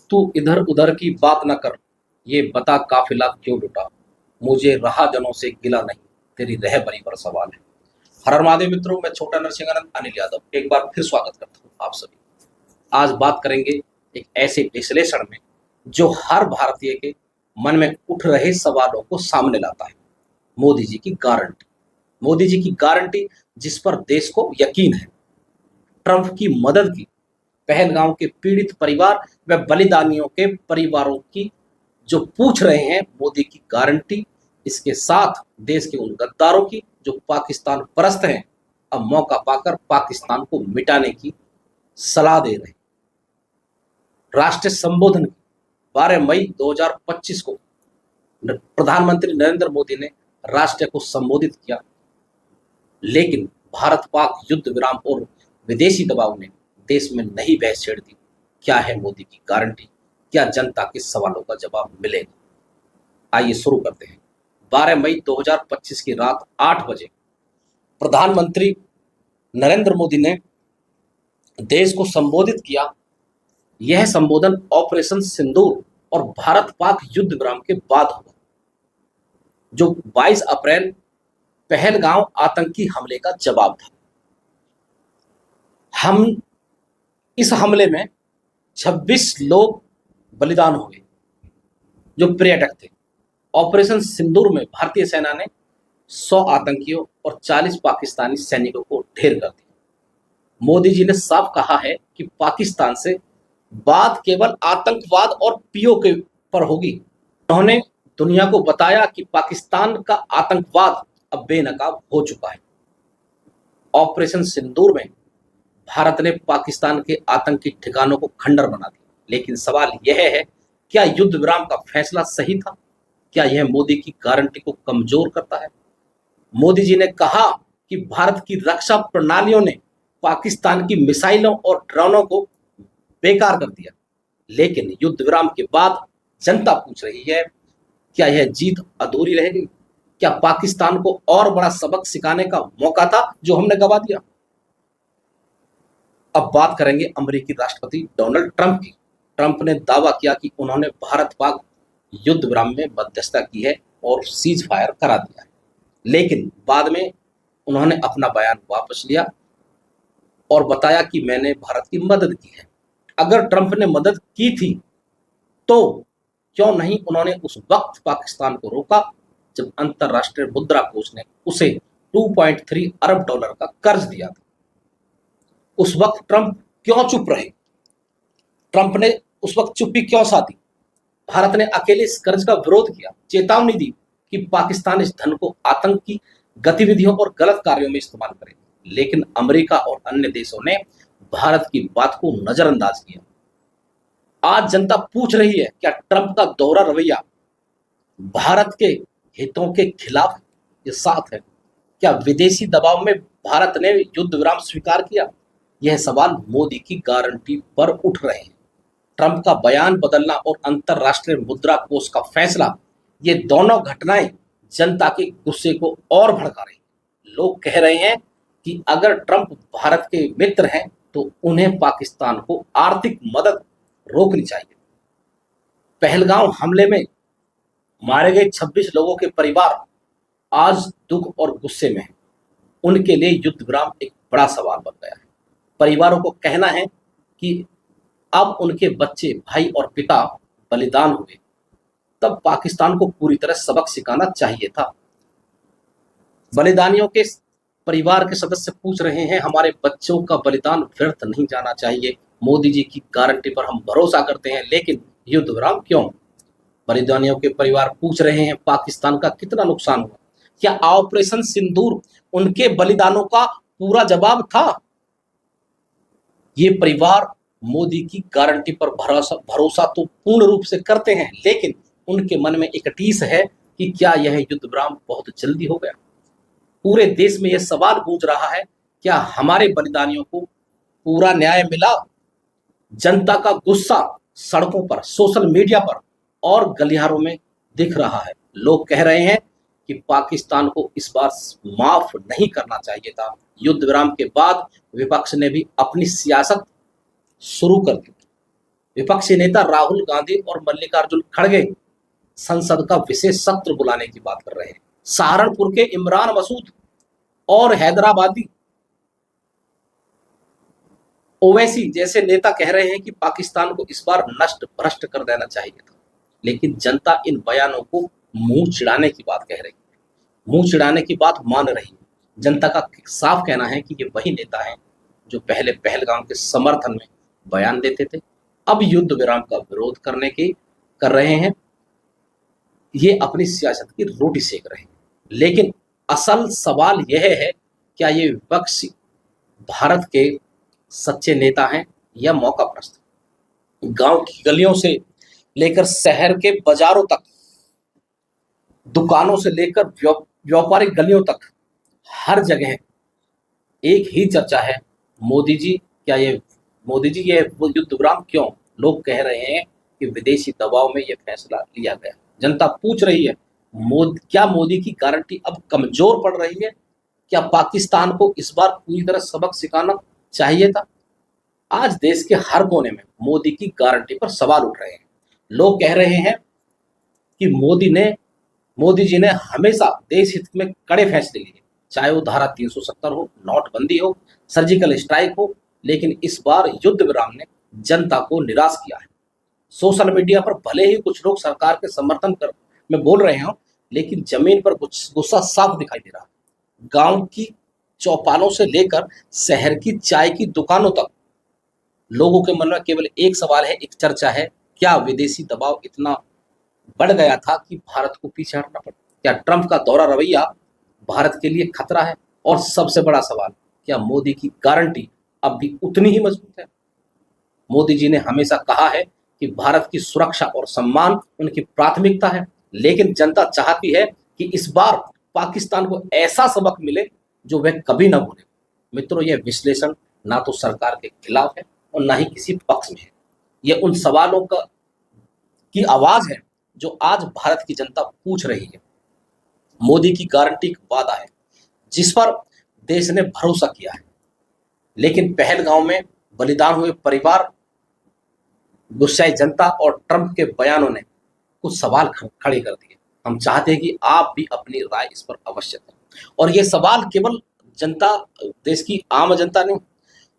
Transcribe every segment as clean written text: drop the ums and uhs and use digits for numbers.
तू इधर उधर की बात न कर, ये बता काफिला क्यों लुटा। मुझे रहा जनों से गिला नहीं, तेरी रहबरी पर सवाल है। हर हर महादेव मित्रों, मैं छोटा नरसिंहानंद अनिल यादव एक बार फिर स्वागत करता हूँ आप सभी। आज बात करेंगे एक ऐसे विश्लेषण में जो हर भारतीय के मन में उठ रहे सवालों को सामने लाता है। मोदी जी की गारंटी। मोदी जी की गारंटी जिस पर देश को यकीन है। ट्रंप की मदद की, पहलगांव के पीड़ित परिवार व बलिदानियों के परिवारों की जो पूछ रहे हैं मोदी की गारंटी। इसके साथ देश के उन गद्दारों की जो पाकिस्तान परस्त हैं, अब मौका पाकर पाकिस्तान को मिटाने की सलाह दे रहे हैं। राष्ट्रीय संबोधन 12 मई 2025 को प्रधानमंत्री नरेंद्र मोदी ने राष्ट्र को संबोधित किया, लेकिन भारत पाक युद्ध विराम और विदेशी दबाव ने देश में नई बहस छेड़ दी। क्या है मोदी की गारंटी? क्या जनता के सवालों का जवाब मिलेगा? आइए शुरू करते हैं। 12 मई 2025 की रात 8 बजे प्रधानमंत्री नरेंद्र मोदी ने देश को संबोधित किया। यह संबोधन ऑपरेशन सिंदूर और भारत पाक युद्ध विराम के बाद हुआ, जो 22 अप्रैल पहलगांव आतंकी हमले का जवाब था। हम इस हमले में 26 लोग बलिदान हुए जो पर्यटक थे। ऑपरेशन सिंदूर में भारतीय सेना ने 100 आतंकियों और 40 पाकिस्तानी सैनिकों को ढेर कर दिया। मोदी जी ने साफ कहा है कि पाकिस्तान से बात केवल आतंकवाद और पीओके पर होगी। उन्होंने दुनिया को बताया कि पाकिस्तान का आतंकवाद अब बेनकाब हो चुका है। ऑपरेशन सिंदूर में भारत ने पाकिस्तान के आतंकी ठिकानों को खंडर बना दिया, लेकिन सवाल यह है, क्या युद्ध विराम का फैसला सही था? क्या यह मोदी की गारंटी को कमजोर करता है? मोदी जी ने कहा कि भारत की रक्षा प्रणालियों ने पाकिस्तान की मिसाइलों और ड्रोनों को बेकार कर दिया, लेकिन युद्ध विराम के बाद जनता पूछ रही है, क्या यह जीत अधूरी रह गई? क्या पाकिस्तान को और बड़ा सबक सिखाने का मौका था जो हमने गवा दिया? अब बात करेंगे अमेरिकी राष्ट्रपति डोनाल्ड ट्रंप की। ट्रंप ने दावा किया कि उन्होंने भारत पाक युद्ध विराम में मध्यस्थता की है और सीज फायर करा दिया है, लेकिन बाद में उन्होंने अपना बयान वापस लिया और बताया कि मैंने भारत की मदद की है। अगर ट्रंप ने मदद की थी तो क्यों नहीं उन्होंने उस वक्त पाकिस्तान को रोका जब अंतरराष्ट्रीय मुद्रा कोष ने उसे 2.3 अरब डॉलर का कर्ज दिया था? उस वक्त ट्रंप क्यों चुप रहे? ट्रंप ने उस वक्त चुप्पी क्यों साधी? भारत ने अकेले इस कर्ज का विरोध किया, चेतावनी दी कि पाकिस्तान इस धन को आतंकी गतिविधियों और गलत कार्यों में इस्तेमाल करे, लेकिन अमेरिका और अन्य देशों ने भारत की बात को नजरअंदाज किया। आज जनता पूछ रही है, क्या ट्रंप का दोहरा रवैया भारत के हितों के खिलाफ ये साथ है? क्या विदेशी दबाव में भारत ने युद्ध विराम स्वीकार किया? यह सवाल मोदी की गारंटी पर उठ रहे हैं। ट्रंप का बयान बदलना और अंतरराष्ट्रीय मुद्रा कोष का फैसला, ये दोनों घटनाएं जनता के गुस्से को और भड़का रही हैं। लोग कह रहे हैं कि अगर ट्रंप भारत के मित्र हैं तो उन्हें पाकिस्तान को आर्थिक मदद रोकनी चाहिए। पहलगांव हमले में मारे गए 26 लोगों के परिवार आज दुख और गुस्से में हैं। उनके लिए युद्ध विराम एक बड़ा सवाल बन गया है। परिवारों को कहना है कि अब उनके बच्चे, भाई और पिता बलिदान हुए, तब पाकिस्तान को पूरी तरह सबक सिखाना चाहिए था। बलिदानियों के परिवार के सदस्य पूछ रहे हैं, हमारे बच्चों का बलिदान व्यर्थ नहीं जाना चाहिए। मोदी जी की गारंटी पर हम भरोसा करते हैं, लेकिन युद्ध विराम क्यों? बलिदानियों के परिवार पूछ रहे हैं, पाकिस्तान का कितना नुकसान हुआ? क्या ऑपरेशन सिंदूर उनके बलिदानों का पूरा जवाब था? ये परिवार मोदी की गारंटी पर भरोसा तो पूर्ण रूप से करते हैं, लेकिन उनके मन में एक टीस है कि क्या यह युद्ध विराम बहुत जल्दी हो गया? पूरे देश में यह सवाल गूंज रहा है, क्या हमारे बलिदानियों को पूरा न्याय मिला? जनता का गुस्सा सड़कों पर, सोशल मीडिया पर और गलियारों में दिख रहा है। लोग कह रहे हैं कि पाकिस्तान को इस बार माफ नहीं करना चाहिए था। युद्ध विराम के बाद विपक्ष ने भी अपनी सियासत शुरू कर दी। विपक्षी नेता राहुल गांधी और मल्लिकार्जुन खड़गे संसद का विशेष सत्र बुलाने की बात कर रहे हैं। सहारनपुर के इमरान मसूद और हैदराबादी ओवैसी जैसे नेता कह रहे हैं कि पाकिस्तान को इस बार नष्ट भ्रष्ट कर देना चाहिए था, लेकिन जनता इन बयानों को मुंह चिढ़ाने की बात कह रही है, मुंह चिढ़ाने की बात मान रही है। जनता का साफ कहना है कि ये वही नेता हैं जो पहले पहलगाम के समर्थन में बयान देते थे, अब युद्ध विराम का विरोध कर रहे हैं। ये अपनी सियासत की रोटी सेक रहे हैं। लेकिन असल सवाल यह है, क्या ये विपक्ष भारत के सच्चे नेता हैं या मौकाप्रस्त? गांव की गलियों से लेकर शहर के बाजारों तक, दुकानों से लेकर व्यापारिक गलियों तक, हर जगह एक ही चर्चा है, मोदी जी ये युद्ध विराम क्यों? लोग कह रहे हैं कि विदेशी दबाव में यह फैसला लिया गया। जनता पूछ रही है, क्या मोदी की गारंटी अब कमजोर पड़ रही है? क्या पाकिस्तान को इस बार पूरी तरह सबक सिखाना चाहिए था? आज देश के हर कोने में मोदी की गारंटी पर सवाल उठ रहे हैं। लोग कह रहे हैं कि मोदी जी ने हमेशा देश हित में कड़े फैसले लिए, चाहे वो धारा 370 हो, नोटबंदी हो, सर्जिकल स्ट्राइक हो, लेकिन इस बार युद्ध विराम ने जनता को निराश किया है। सोशल मीडिया पर भले ही कुछ लोग सरकार के समर्थन में बोल रहे हों, लेकिन जमीन पर कुछ गुस्सा साफ दिखाई दे रहा है। गांव की चौपालों से लेकर शहर की चाय की दुकानों तक लोगों के मन में केवल एक सवाल है, एक चर्चा है, क्या विदेशी दबाव इतना बढ़ गया था कि भारत को पीछे हटना पड़ा? क्या ट्रंप का दोहरा रवैया भारत के लिए खतरा है? और सबसे बड़ा सवाल, क्या मोदी की गारंटी अब भी उतनी ही मजबूत है? मोदी जी ने हमेशा कहा है कि भारत की सुरक्षा और सम्मान उनकी प्राथमिकता है, लेकिन जनता चाहती है कि इस बार पाकिस्तान को ऐसा सबक मिले जो वह कभी ना भूले। मित्रों, यह विश्लेषण ना तो सरकार के खिलाफ है और ना ही किसी पक्ष में है। यह उन सवालों की आवाज है जो आज भारत की जनता पूछ रही है। मोदी की गारंटी एक वादा है जिस पर देश ने भरोसा किया है, लेकिन पहलगांव में बलिदान हुए परिवार, गुस्साई जनता और ट्रंप के बयानों ने कुछ सवाल खड़े कर दिए। हम चाहते हैं कि आप भी अपनी राय इस पर अवश्य दें। और ये सवाल केवल जनता, देश की आम जनता नहीं,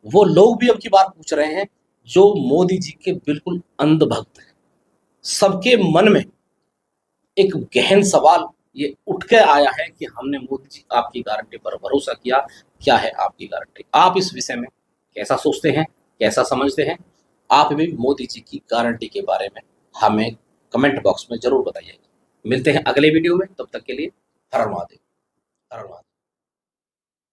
वो लोग भी अब की बार पूछ रहे हैं जो मोदी जी के बिल्कुल अंधभक्त हैं। सबके मन में एक गहन सवाल ये उठ के आया है कि हमने मोदी जी आपकी गारंटी पर भरोसा किया, क्या है आपकी गारंटी? आप इस विषय में कैसा सोचते हैं, कैसा समझते हैं? आप भी मोदी जी की गारंटी के बारे में हमें कमेंट बॉक्स में जरूर बताइएगा। मिलते हैं अगले वीडियो में, तब तक के लिए हर हर महादेव। हर हर महादेव।